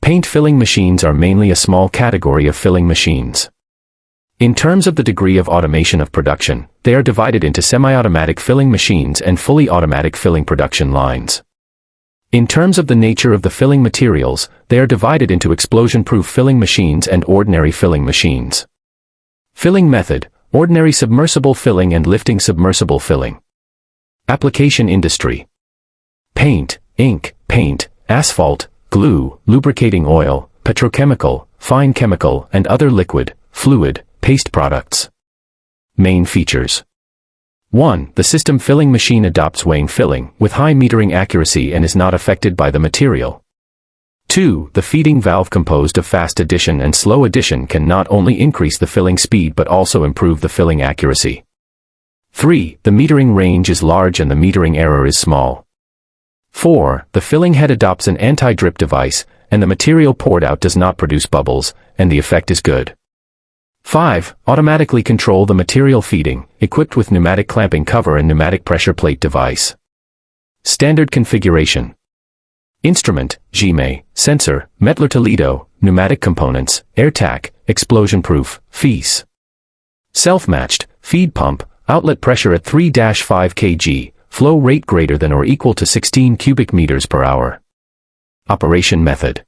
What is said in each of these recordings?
Paint filling machines are mainly a small category of filling machines. In terms of the degree of automation of production, they are divided into semi-automatic filling machines and fully automatic filling production lines. In terms of the nature of the filling materials, they are divided into explosion-proof filling machines and ordinary filling machines. Filling method: ordinary submersible filling and lifting submersible filling. Application industry: paint, ink, paint, asphalt, glue, lubricating oil, petrochemical, fine chemical, and other liquid, fluid, paste products. Main features: 1. The system filling machine adopts weighing filling with high metering accuracy and is not affected by the material. 2. The feeding valve composed of fast addition and slow addition can not only increase the filling speed but also improve the filling accuracy. 3. The metering range is large and the metering error is small. 4. The filling head adopts an anti-drip device, and the material poured out does not produce bubbles, and the effect is good. 5. Automatically control the material feeding, equipped with pneumatic clamping cover and pneumatic pressure plate device. Standard configuration: instrument, GME, sensor, Mettler Toledo, pneumatic components, air-tack, explosion-proof, FEAS. Self-matched, feed pump, outlet pressure at 3-5 kg, flow rate greater than or equal to 16 cubic meters per hour. Operation method: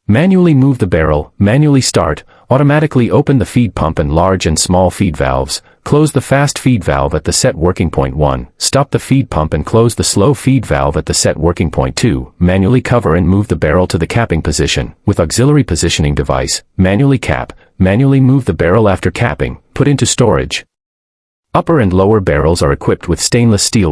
manually move the barrel, manually start, automatically open the feed pump and large and small feed valves, close the fast feed valve at the set working point 1, stop the feed pump and close the slow feed valve at the set working point 2, manually cover and move the barrel to the capping position, with auxiliary positioning device, manually cap, manually move the barrel after capping, put into storage. Upper and lower barrels are equipped with stainless steel